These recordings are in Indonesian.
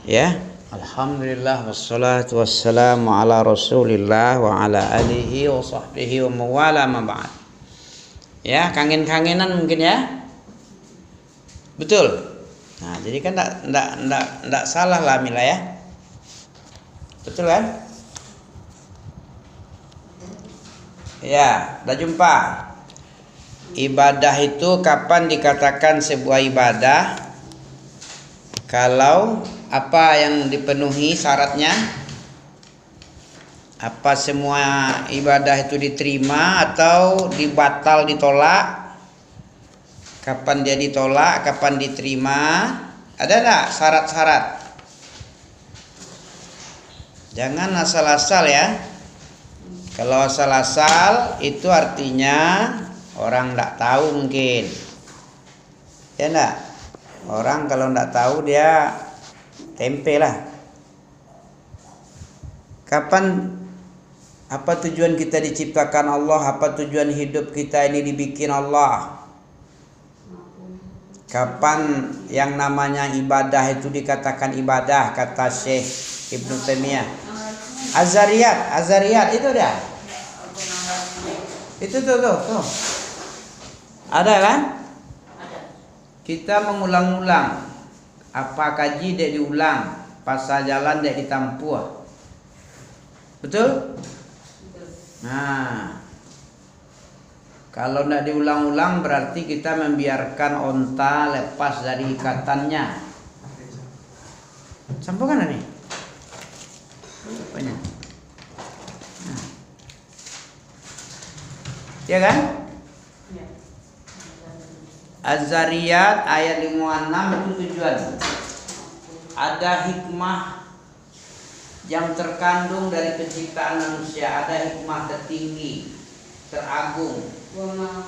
Ya, alhamdulillah wassalatu wassalamu ala Rasulillah wa ala alihi wa sahbihi wa mawala ma ba'd. Ya, kangen-kangenan mungkin ya. Betul. Nah, jadi kan enggak salah lah Mila ya. Betul kan? Ya, udah jumpa. Ibadah itu kapan dikatakan sebuah ibadah? Kalau apa yang dipenuhi syaratnya? Apa semua ibadah itu diterima atau dibatal, ditolak? Kapan dia ditolak, kapan diterima? Ada enggak syarat-syarat? Jangan asal-asal ya. Kalau asal-asal itu artinya orang enggak tahu mungkin. Ya enggak? Orang kalau enggak tahu dia tempe lah. Kapan, apa tujuan kita diciptakan Allah? Apa tujuan hidup kita ini dibikin Allah? Kapan yang namanya ibadah itu dikatakan ibadah? Kata Syekh Ibnu Taimiyah. Azariyat itu dia. Itu tuh. Ada kan? Kita mengulang-ulang. Apa kaji dek diulang, pasal jalan dek ditampuh. Betul? Nah, kalau tidak diulang-ulang berarti kita membiarkan onta lepas dari ikatannya. Sampaikan nih. Apanya? Nah. Ya kan? Az-Zariyat ayat 56 itu tujuan. Ada hikmah yang terkandung dari penciptaan manusia, ada hikmah tertinggi, teragung. Wa ma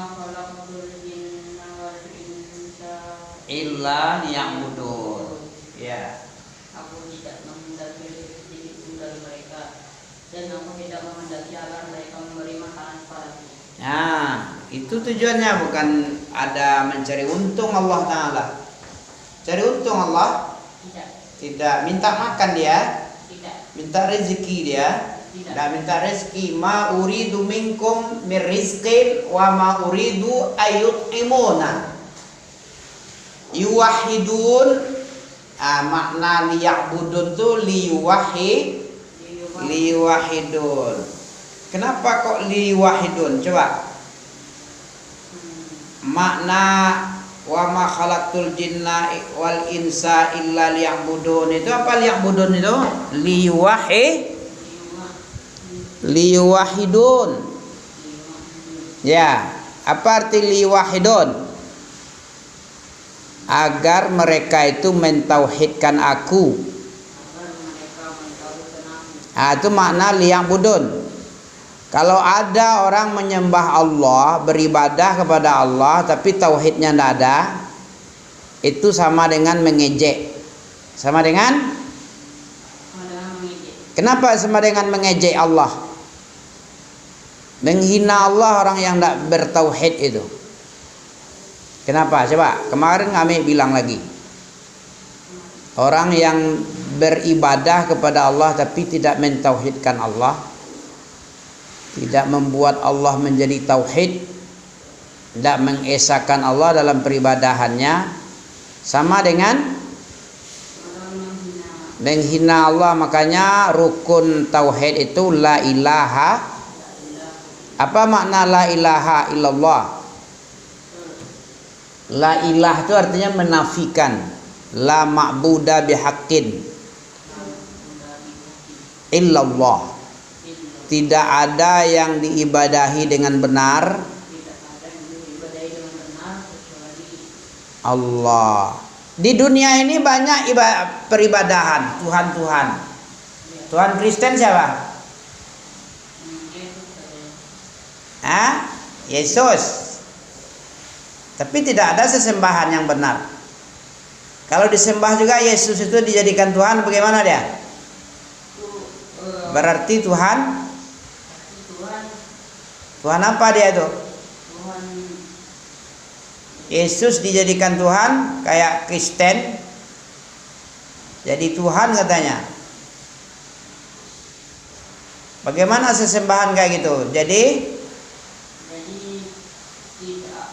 khalaqatul jinna wal insa Illa liya'budun. Ya. Aku tidak menghendaki sedikit pun dari mereka, dan aku tidak menghendaki agar mereka memberi makanan kepadaku. Nah, itu tujuannya, bukan ada mencari untung Allah Ta'ala. Cari untung Allah? Tidak. Minta makan dia? Tidak. Minta rezeki dia? Tidak. Minta rezeki. Ma uridu minkum min rizqin wa ma uridu ayut'imuna. Yuwahidun. Makna liya'budun tu liwahidun. Kenapa kok liwahidun? Coba. Makna wa ma khalaqtul jinna wal insa illa liya'budun itu apa? Liya'budun itu liwahidun. Ya, apa arti liwahidun? Agar mereka itu mentauhidkan aku. Itu makna liya'budun. Kalau ada orang menyembah Allah, beribadah kepada Allah, tapi tauhidnya tidak ada, itu sama dengan mengejek. Sama dengan? Kenapa sama dengan mengejek Allah? Menghina Allah orang yang tidak bertauhid itu. Kenapa? Coba, kemarin kami bilang lagi. Orang yang beribadah kepada Allah tapi tidak mentauhidkan Allah, tidak membuat Allah menjadi tauhid, tidak mengesahkan Allah dalam peribadahannya, sama dengan menghina Allah. Makanya rukun tauhid itu la ilaha. Apa makna la ilaha illallah? La ilah itu artinya menafikan. La ma'buda bihaqqin illallah. Tidak ada yang diibadahi dengan benar Allah. Di dunia ini banyak peribadahan Tuhan. Tuhan Kristen siapa? Yesus. Tapi tidak ada sesembahan yang benar. Kalau disembah juga Yesus itu dijadikan Tuhan, bagaimana dia? Berarti Tuhan apa dia itu? Yesus dijadikan Tuhan kayak Kristen, jadi Tuhan katanya. Bagaimana sesembahan kayak gitu? Jadi tidak.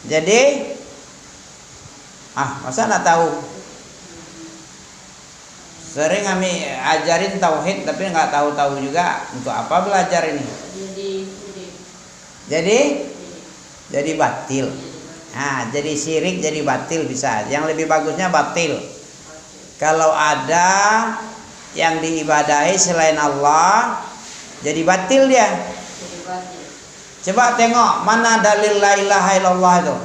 Jadi masa nggak tahu? Sering kami ajarin tauhid tapi nggak tahu-tahu juga untuk apa belajar ini. Jadi batil. Nah, jadi syirik, jadi batil bisa. Yang lebih bagusnya batil. Kalau ada yang diibadahi selain Allah, jadi batil dia. Coba tengok mana dalil la ilaha illallah itu.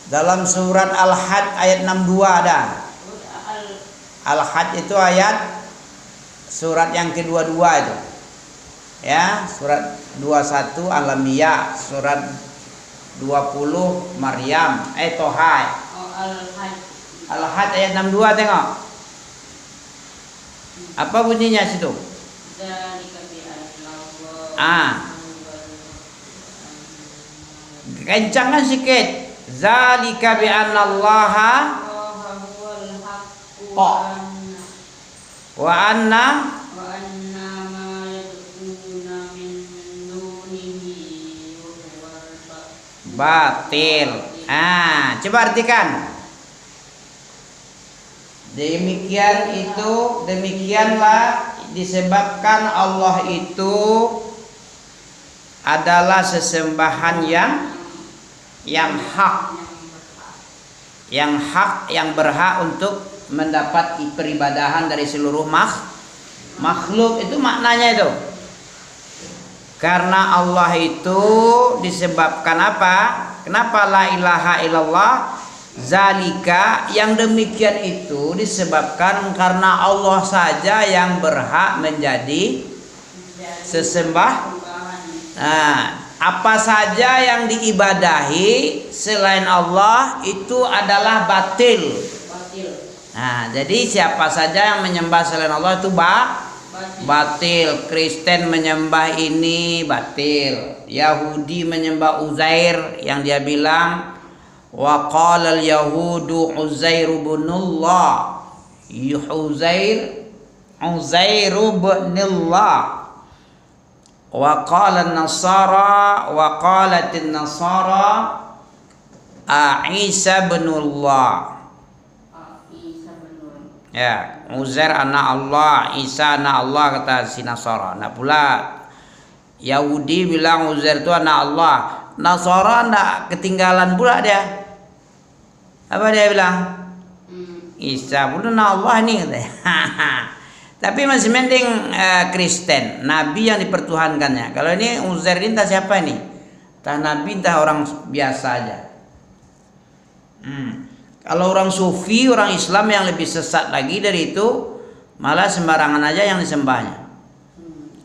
Dalam surat Al-Hajj ayat 62 ada. Al-Hajj itu ayat surat yang kedua-dua itu. Ya, surat 21 Al-Anbiya, surat 20 Maryam, Toha. Al-Hajj ayat 62 tengok. Apa bunyinya situ? Kencangkan sikit. Zalika bi annallaha wa anna batil. Coba artikan. Demikianlah disebabkan Allah itu adalah sesembahan yang hak, yang berhak untuk mendapat peribadahan dari seluruh makhluk. Itu maknanya itu. Karena Allah itu disebabkan apa? Kenapa la ilaha illallah? Zalika, yang demikian itu disebabkan karena Allah saja yang berhak menjadi sesembah. Apa saja yang diibadahi selain Allah itu adalah batil. Jadi siapa saja yang menyembah selain Allah itu batil. Kristen menyembah ini batil. Yahudi menyembah Uzair yang dia bilang wa qala al-yahudu Uzair ibnullah. Uzair ibnullah. Wa qala an-nasara wa qalatin nasara Isa ibnullah. Ya, Uzair anak Allah, Isa anak Allah kata si Nasara. Nah pula Yahudi bilang Uzair itu anak Allah. Nasara enggak ketinggalan pula dia. Apa dia bilang? Isa pun anak Allah ini katanya. Tapi masih mending Kristen, nabi yang dipertuhankannya. Kalau ini Uzair ini entah siapa ini? Entah nabi, entah orang biasa aja. Kalau orang sufi, orang Islam yang lebih sesat lagi dari itu, malah sembarangan aja yang disembahnya.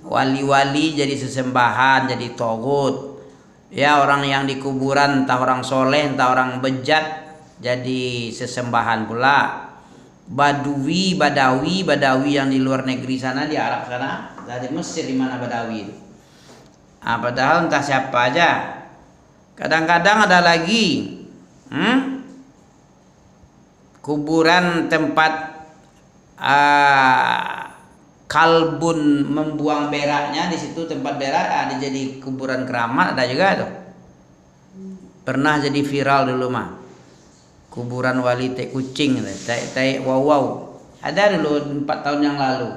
Wali-wali jadi sesembahan, jadi togut. Ya, orang yang di kuburan entah orang soleh, entah orang bejat, jadi sesembahan pula. Badawi yang di luar negeri sana, di Arab sana, dari Mesir, di mana Badawi itu. Padahal entah siapa aja. Kadang-kadang ada lagi kuburan tempat kalbun membuang beraknya, di situ tempat berak ada jadi kuburan keramat, ada juga tuh. Pernah jadi viral dulu mah. Kuburan wali tai kucing, tai wow. Ada dulu 4 tahun yang lalu.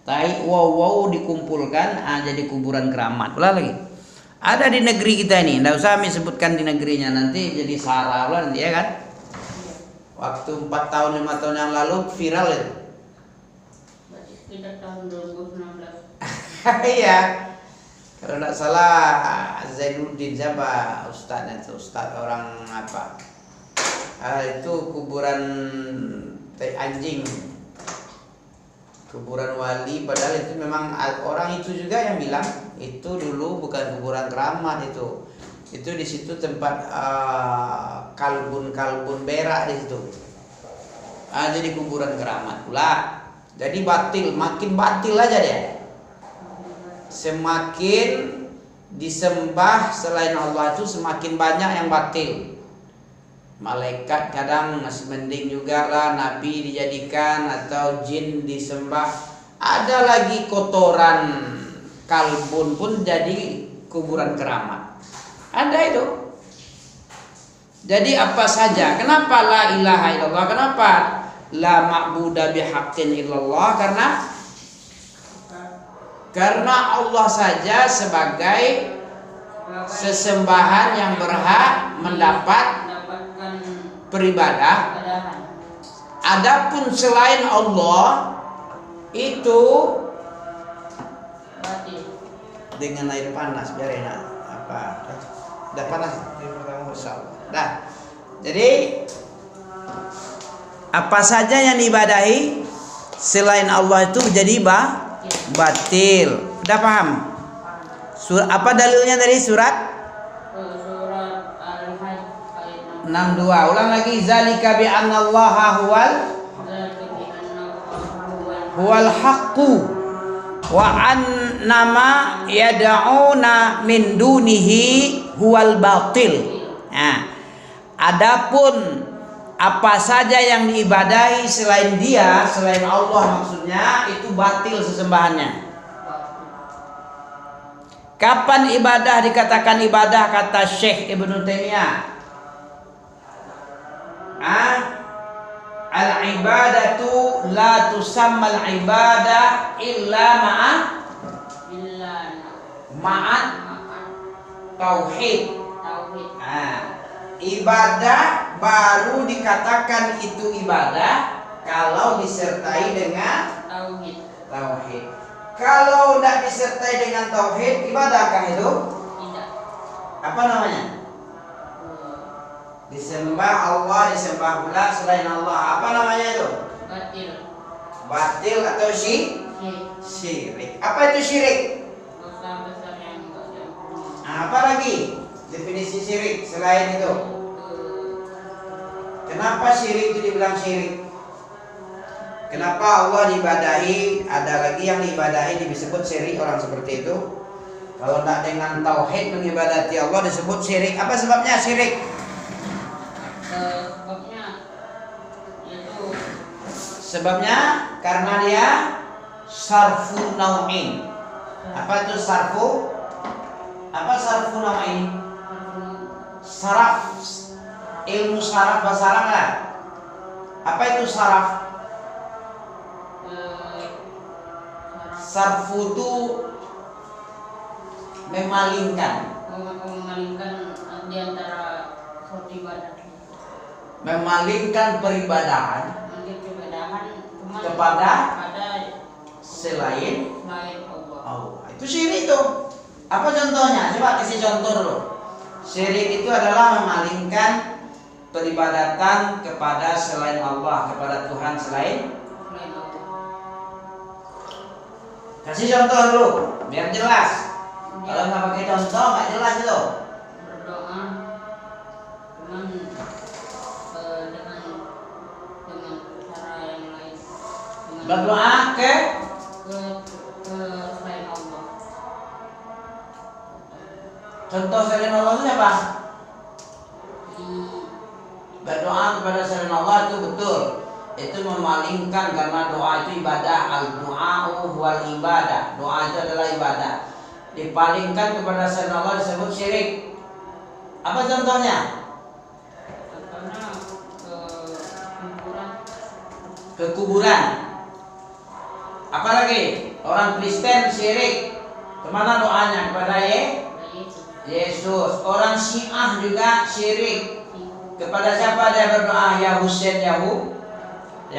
Tai wow dikumpulkan jadi kuburan keramat. Pula lagi. Ada di negeri kita ini, enggak usah kami sebutkan di negerinya, nanti jadi sara pula nanti ya kan. Waktu 4 tahun 5 tahun yang lalu viral itu. Sekitar tahun 2016. Iya. Kalau enggak salah Zainuddin siapa ustaznya itu, ustaz orang apa? Itu kuburan anjing, kuburan wali, padahal itu memang orang itu juga yang bilang itu dulu bukan kuburan keramat, itu di situ tempat kalbun berak di situ. Jadi kuburan keramat pula. Jadi batil, makin batil aja dia. Semakin disembah selain Allah itu semakin banyak yang batil. malaikat kadang masih mending juga lah, nabi dijadikan atau jin disembah. Ada lagi kotoran kalbun pun jadi kuburan keramat. Ada itu. Jadi apa saja. Kenapa la ilaha illallah? Kenapa la ma'budu bihaqqin illallah? Karena Allah saja sebagai sesembahan yang berhak mendapat beribadah. Adapun selain Allah itu dengan air panas biar enak. Apa? Udah panas Dah. Jadi apa saja yang diibadahi selain Allah itu jadi batil. Udah paham? Apa dalilnya dari surat? Surat Al-Hajj ayat 62. Ulang lagi, zalika bi anna Allaha huwal haqqu wa annama yad'una min dunihi huwal batil. Nah, adapun apa saja yang diibadahi selain Dia, selain Allah maksudnya, itu batil sesembahannya. Kapan ibadah dikatakan ibadah kata Syekh Ibnu Taimiyah? Al-ibadatu la tusammal ibadah illa ma'at tauhid. Ibadah baru dikatakan itu ibadah kalau disertai dengan tauhid. Kalau tidak disertai dengan tauhid, ibadahkah itu? Tidak. Apa namanya? Disembah Allah, disembah pula selain Allah. Apa namanya itu? Batil. Batil atau syirik. Apa itu syirik? Dosa besar yang enggak diampuni. Apa lagi definisi syirik selain itu? Kenapa syirik itu dibilang syirik? Kenapa Allah diibadahi? Ada lagi yang diibadahi disebut syirik, orang seperti itu. Kalau tidak dengan tauhid mengibadati Allah disebut syirik. Apa sebabnya syirik? Sebabnya karena dia sarfu nau'in. Apa itu sarfu? Apa sarfu nau'in? Saraf. Ilmu saraf bahasa Arab lah. Apa itu saraf? Sarfu itu memalingkan. Memalingkan di antara suatu ibadah. Memalingkan peribadahan kepada selain Allah. Itu syirik itu. Apa contohnya? Coba kasih contoh dulu. Syirik itu adalah memalingkan peribadatan kepada selain Allah, kepada Tuhan selain Allah. Kasih contoh dulu, biar jelas. Kalau nggak pakai contoh, nggak jelas itu. Berdoa dengan cara yang lain. Berdoa ke selain Allah. Contoh selain Allah itu apa? Berdoa kepada selain Allah itu betul. Itu memalingkan karena doa itu ibadah. Al-du'a'u wal ibadah. Doa itu adalah ibadah. Dipalingkan kepada selain Allah disebut syirik. Apa contohnya? Contohnya Ke kuburan. Apalagi orang Kristen syirik. Kemana doanya? Kepada Yesus. Orang Syiah juga syirik. Kepada siapa dia berdoa? Ya Husain, ya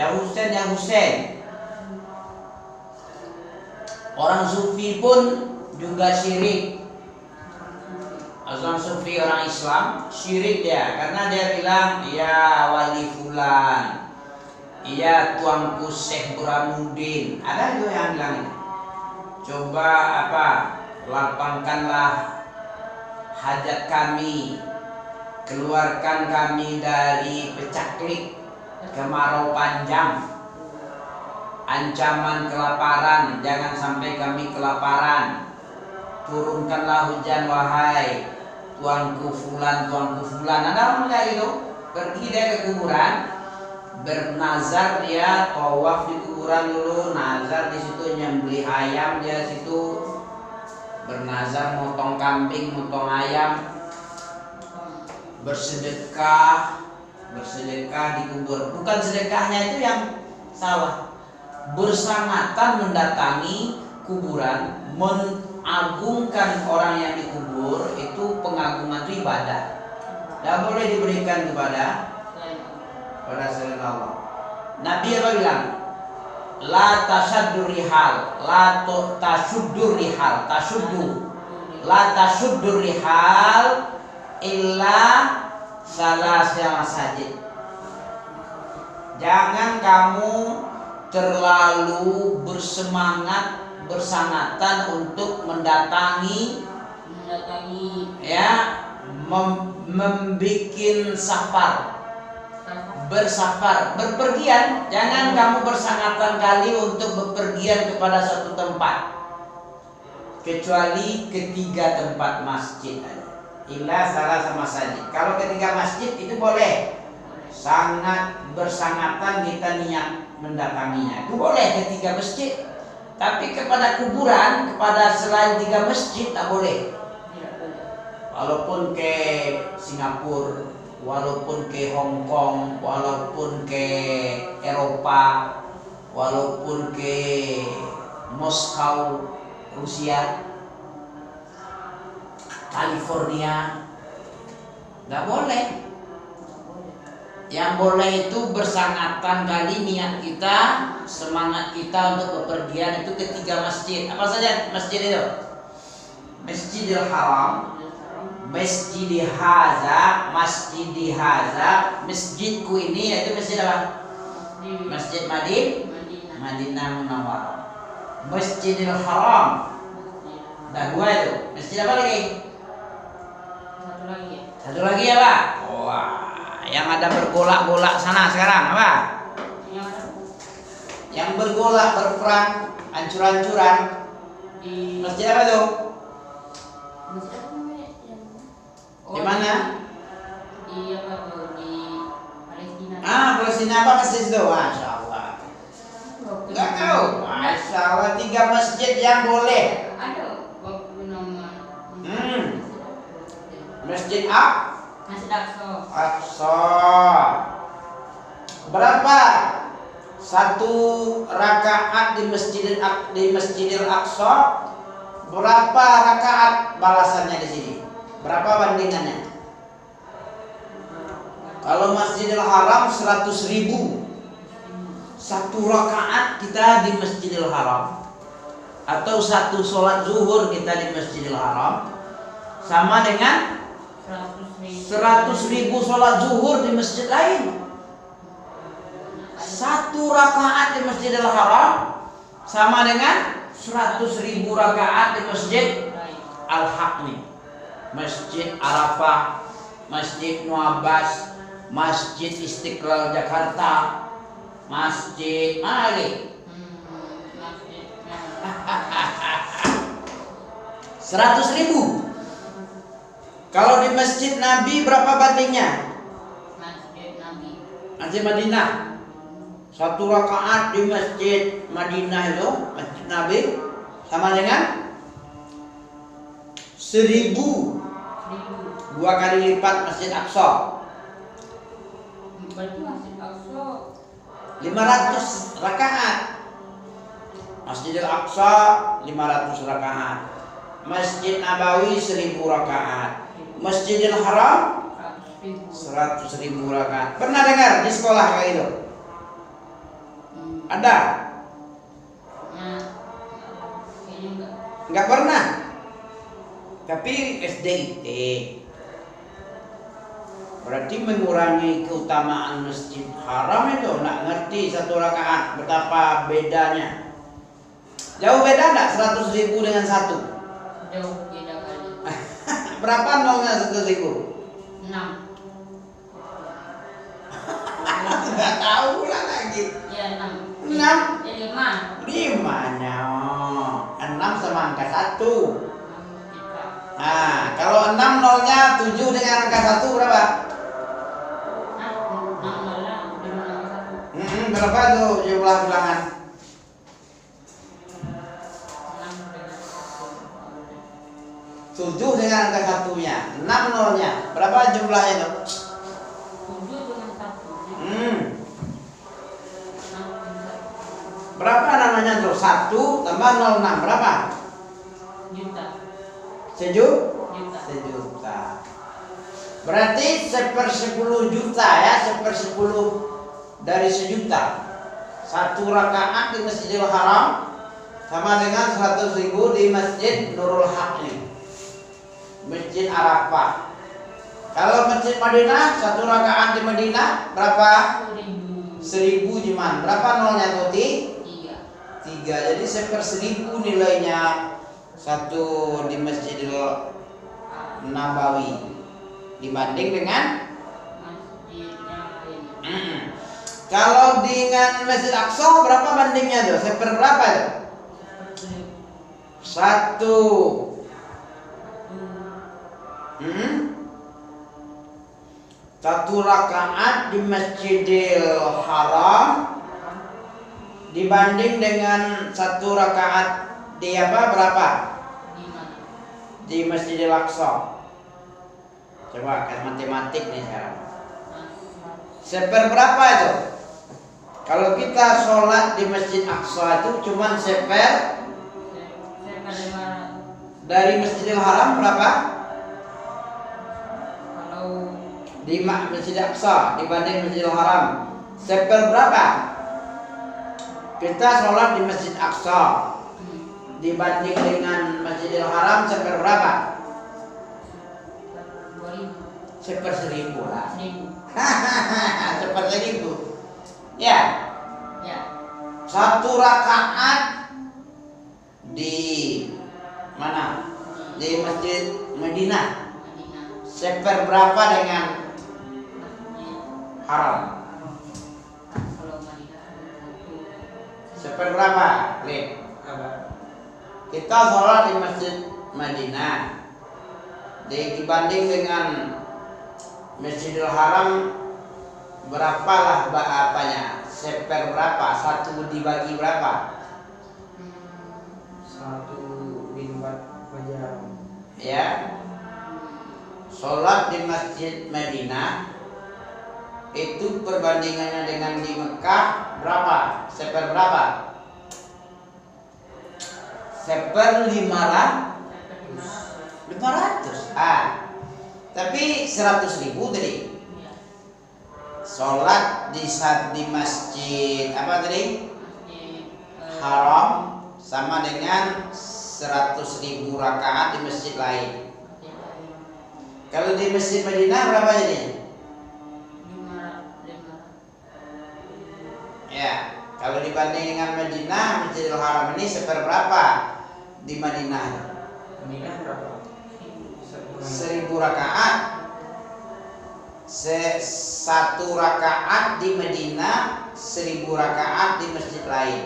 Husain, ya Husain. Orang Sufi pun juga syirik. Orang Sufi, orang Islam syirik dia karena dia bilang ya wali fulan, iya tuanku Syekh Burhanuddin. Ada itu yang bilang itu. Coba lapangkanlah hajat kami, keluarkan kami dari pecaklik, kemarau panjang, ancaman kelaparan, jangan sampai kami kelaparan. Turunkanlah hujan wahai tuanku fulan, tuanku fulan. Ada orang kayak gitu. pergi dia ke kuburan, bernazar, dia tawaf di kuburan dulu, nazar di situ, nyembelih ayam dia situ, bernazar motong kambing, motong ayam, bersedekah di kubur. Bukan sedekahnya itu yang salah, bersangatan mendatangi kuburan, mengagungkan orang yang dikubur, itu pengagungan itu ibadah. Tidak boleh diberikan kepada selain Allah. Nabi apa bilang? La tasuddur rihal, la tasuddur rihal illa salasya masajid. Jangan kamu terlalu bersangatan untuk mendatangi ya, membikin berpergian. Jangan kamu bersangatan kali untuk bepergian kepada suatu tempat, kecuali ketiga tempat masjid aja. Illa salah sama saja. Kalau ketiga masjid itu boleh, sangat bersangatan kita niat mendatanginya, itu boleh ketiga masjid. Tapi kepada kuburan, kepada selain tiga masjid tak boleh. Walaupun ke Singapura, walaupun ke Hong Kong, walaupun ke Eropa, walaupun ke Moskow, Rusia, California, nggak boleh. Yang boleh itu bersangatan kali niat kita, semangat kita untuk bepergian itu ketiga masjid. Apa saja masjid itu? Masjidil Haram, Masjidil Haza, masjidku ini yaitu masjid apa? Masjid Madinah Munawwarah. Masjidil Haram. Dah dua itu. Masjid apa lagi? Satu lagi ya Pak? Wah, yang ada bergolak-golak sana sekarang apa? Yang bergolak, berperang, hancur-hancuran. Masjid apa tuh? Di mana? Di Palestina. Palestina apa masjid itu? Masya Allah. Enggak tahu. Masya Allah, 3 masjid yang boleh. Ada waktu nama. Masjid Masjid Aqsa. Berapa satu rakaat di Masjidil Aqsa? Berapa rakaat balasannya di sini? Berapa bandingannya? Kalau Masjidil Haram 100.000, satu rakaat kita di Masjidil Haram, atau satu sholat zuhur kita di Masjidil Haram sama dengan 100.000 sholat zuhur di masjid lain. Satu rakaat di Masjidil Haram sama dengan 100.000 rakaat di Masjid Al-Haq nih. Masjid Arafah, Masjid Nuabbas, Masjid Istiqlal Jakarta, Masjid mana lagi? 100.000. Kalau di Masjid Nabi berapa bandingnya? Masjid Madinah. Satu rakaat di Masjid Madinah itu, Masjid Nabi, sama dengan 1.000. 2 kali lipat Masjid Aqsa. Berarti Masjid Aqsa 500 rakaat. Masjidil Aqsa 500 rakaat. Masjid Nabawi 1.000 rakaat. Masjidil Haram 100.000 rakaat. Pernah dengar di sekolah kayak itu? Ada? Enggak pernah. Tapi SDIT. Berarti mengurangi keutamaan Masjid Haram itu. Enggak ngerti satu rakaat betapa bedanya. Jauh beda enggak 100.000 dengan 1? jauh beda kali. Berapa nolnya 100.000? 6. Enggak tahu pula lagi. Ya 6. 6? 5. 5-nya. 6 sama angka 1. Kita. Nah, kalau 6 nolnya 7 dengan angka 1 berapa? 6. berapa tuh jumlah bilangan? 7 dengan angka satunya, 6 nolnya. Berapa jumlahnya tuh? 7 dengan 1. Berapa namanya tuh? 1 tambah 0 6 berapa? Juta. Sejuta. Berarti 1/10 juta ya, 1/10 dari sejuta. 1 rakaat di Masjidil Haram sama dengan 100.000 di Masjid Nurul Haq ini, Masjid Arafah. Kalau Masjid Madinah 1 rakaat di Madinah berapa? 1.000 cuman. Berapa nolnya tuh? 3. Jadi 1/1000 nilainya 1 di Masjidil Nabawi dibanding dengan kalau dengan Masjid Aqsa berapa bandingnya tuh? Seperberapa tuh? 1. 1 rakaat di Masjidil Haram dibanding dengan 1 rakaat di apa berapa? Di Masjidil Aqsa. Coba kan matematik nih sekarang. Seperberapa itu? Kalau kita sholat di Masjid Aqsa itu cuma dari Masjidil Haram berapa? Kalau Di Masjid Aqsa dibanding Masjidil Haram seperberapa? Kita sholat di Masjid Aqsa dibanding dengan Masjidil Haram seperberapa? 1/1000 lah. 1/1000. Ya. 1 rakaat di mana? Di Masjid Madinah. Seperberapa dengan Haram? Seperberapa? Lihat. Kita sholat di Masjid Madinah dibanding dengan Masjidil Haram berapalah apanya? Seperberapa? 1 dibagi berapa? 1/4 Ya. Sholat di Masjid Madinah itu perbandingannya dengan di Mekah berapa? Seperberapa? 500. Tapi 100.000 tadi. Sholat di masjid apa tadi? Haram sama dengan 100.000 rakaat di masjid lain. Kalau di Masjid Madinah berapa jadi? 500. Ya, kalau dibanding dengan Madinah, Masjidil Haram ini seperberapa di Madinah? berapa? 1.000 rakaat. 1 rakaat di Madinah, 1.000 rakaat di masjid lain.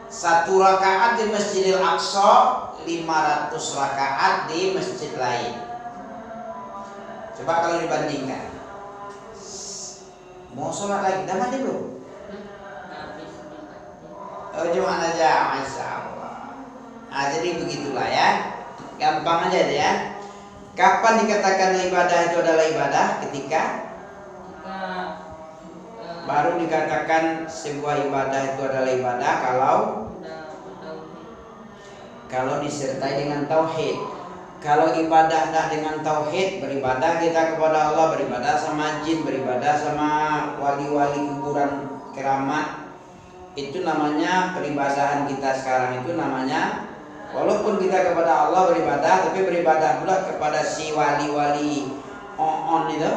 1 rakaat di Masjidil Aqsa, 500 rakaat di masjid lain. Coba kalau dibandingkan. Mau sholat lagi? Udah mandi belum? Oh, cuma aja, Masya Allah. Nah, jadi begitulah ya. Gampang aja deh ya. Kapan dikatakan ibadah itu adalah ibadah? Ketika baru dikatakan sebuah ibadah itu adalah ibadah kalau disertai dengan tauhid. Kalau ibadah dah dengan tauhid, beribadah kita kepada Allah, beribadah sama jin, beribadah sama wali-wali kuburan keramat, itu namanya peribadahan kita sekarang itu namanya, walaupun kita kepada Allah beribadah, tapi beribadah pula kepada si wali-wali on itu,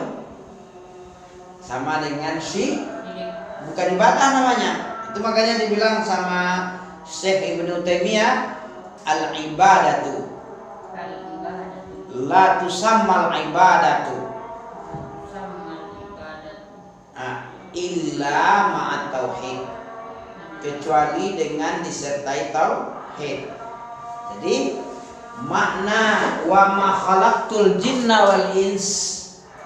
sama dengan si bukan ibadah namanya. Itu makanya dibilang sama Syekh Ibnu Taimiyah, al-ibadatu la tusammal ibadatu illa ma'at tauhid, kecuali dengan disertai tauhid. Jadi makna wa ma khalaqtul jinna wal ins,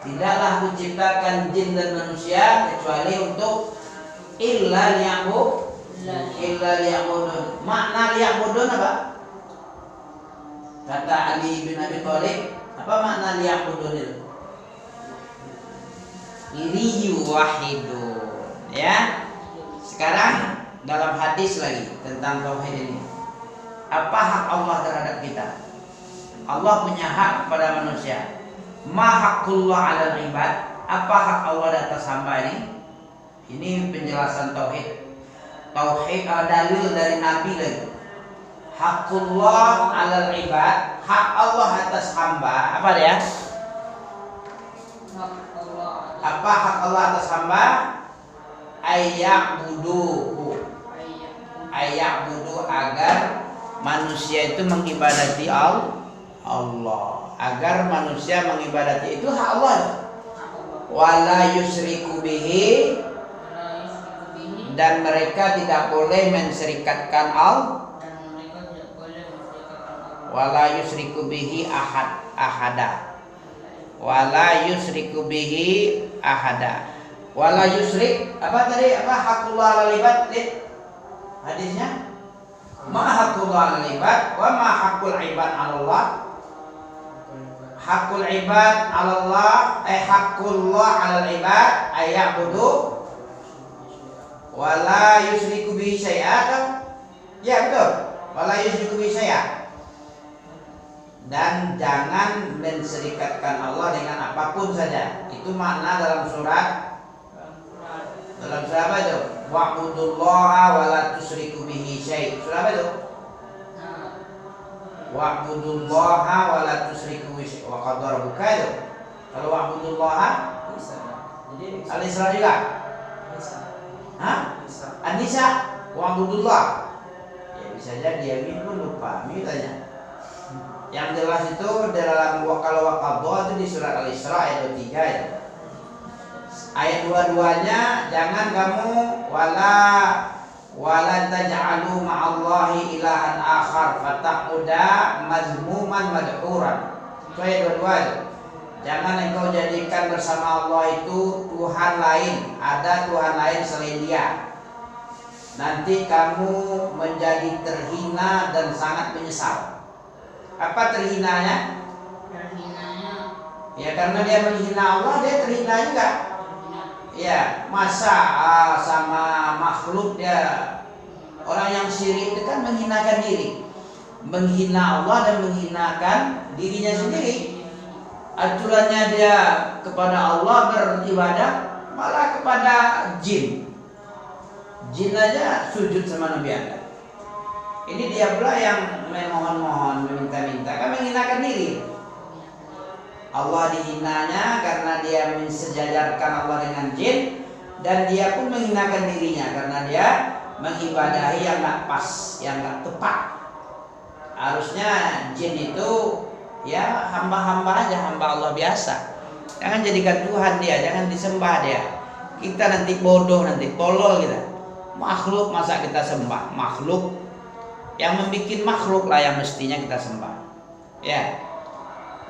tidaklah menciptakan jin dan manusia kecuali untuk illa liya'budun. Makna liya'budun apa? Kata Ali bin Abi Thalib, apa makna liya'budun itu? Liyuwahidun. Ya. Sekarang dalam hadis lagi tentang tauhid ini. Apa hak Allah terhadap kita? Allah punya hak kepada manusia. Ma haqqullah 'alal ibad? Apa hak Allah di atas hamba ini? Ini penjelasan tauhid. Tauhid dalil dari Nabi lagi. Haqqullah 'alal ibad, hak Allah atas hamba. Apa dia? Apa hak Allah atas hamba? Ayya'buduhu. Ayya'budu, agar manusia itu mengibadati Allah. Agar manusia mengibadati, itu hak Allah. Wala yusyriku bihi, dan mereka tidak boleh menserikatkan wala yusyriku bihi ahada. Wala yusyriku bihi ahada. Wala yusyrik, apa tadi? Apa haqqullah 'alal ibad? Hadisnya ma haqqullah 'alal ibad wa ma haqqul ibad 'ala Allah. Haqqul ibad 'ala Allah, haqqullah 'alal ibad ayya'budu wala yusyriku bihi syai'an. Ya betul. Wala yusyriku bihi syai'an. Dan jangan menserikatkan Allah dengan apapun saja. Itu makna dalam surat apa itu? Wa'budullaha wa la tusyriku bihi syai'. Surah apa itu? Wa'budullaha wa la tusyriku bihi syai'. Wa qad rabbuka itu. Kalau wa'budullaha Al-Isra juga. Hah? An-Nisa. Wa'budullah. Ya bisa jadi dia pun lupa. Tanya. Yang jelas itu dalam kalau waqadha itu di surat Al-Isra ayat 23 ya. Ayat 22-nya jangan kamu wala taj'alu ma'allahi ilahan akhar fataquda mazmuman madhuran. Itu ayat 22 itu. Jangan engkau jadikan bersama Allah itu Tuhan lain, ada Tuhan lain selain Dia. Nanti kamu menjadi terhina dan sangat menyesal. Apa terhinanya? Ya karena dia menghina Allah, dia terhina juga. Ya, masa sama makhluk dia, orang yang syirik itu kan menghinakan diri, menghina Allah dan menghinakan dirinya sendiri. Aturannya dia kepada Allah beribadah, malah kepada jin. Jin aja sujud sama Nabi Adam. Ini dia pula yang memohon-mohon, meminta-minta, kan menghinakan diri. Allah dihinanya karena dia mensejajarkan Allah dengan jin, dan dia pun menghinakan dirinya karena dia mengibadahi yang gak pas, yang gak tepat. Harusnya jin itu ya hamba-hamba aja, hamba Allah biasa. Jangan jadikan Tuhan dia, jangan disembah dia. Kita nanti bodoh, nanti tolol kita. Makhluk masa kita sembah? Makhluk yang membuat makhluk lah yang mestinya kita sembah. Ya.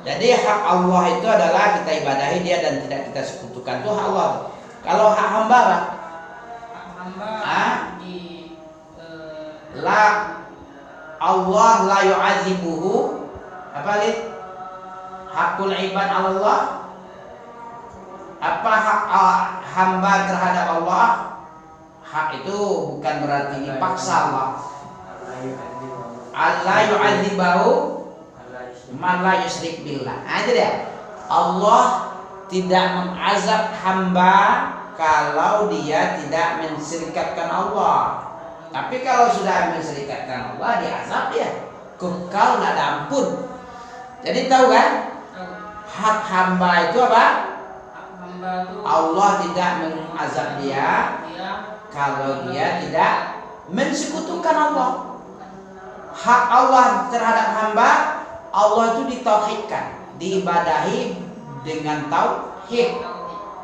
Jadi hak Allah itu adalah kita ibadahi dia dan tidak kita sekutukan. Itu hak Allah. Kalau hak hamba lah, Allah la yu'adzibuhu. Apa lid? Hakul ibad Allah. Apa hak hamba terhadap Allah? Hak itu bukan berarti dipaksa Allah. Allah yu'adzibahu man la yusyrik billah. Aja deh. Allah tidak mengazab hamba kalau dia tidak menserikatkan Allah. Tapi kalau sudah menserikatkan Allah, diazab dia. Kekal nggak ada ampun. Jadi tahu kan? Hak hamba itu apa? Allah tidak mengazab dia kalau dia tidak mensekutukan Allah. Hak Allah terhadap hamba, Allah itu ditauhidkan, diibadahi dengan tauhid.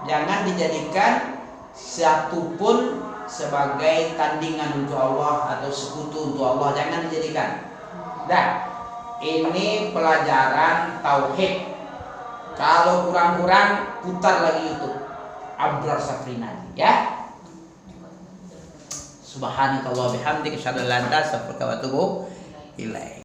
Jangan dijadikan satupun sebagai tandingan untuk Allah atau sekutu untuk Allah, jangan dijadikan. Nah, ini pelajaran tauhid. Kalau kurang-kurang putar lagi YouTube Abrar Safrinadi ya. Subhanakallah bihamdika asyhadu an la ilaha illa anta astaghfiruka wa atubu ilaik.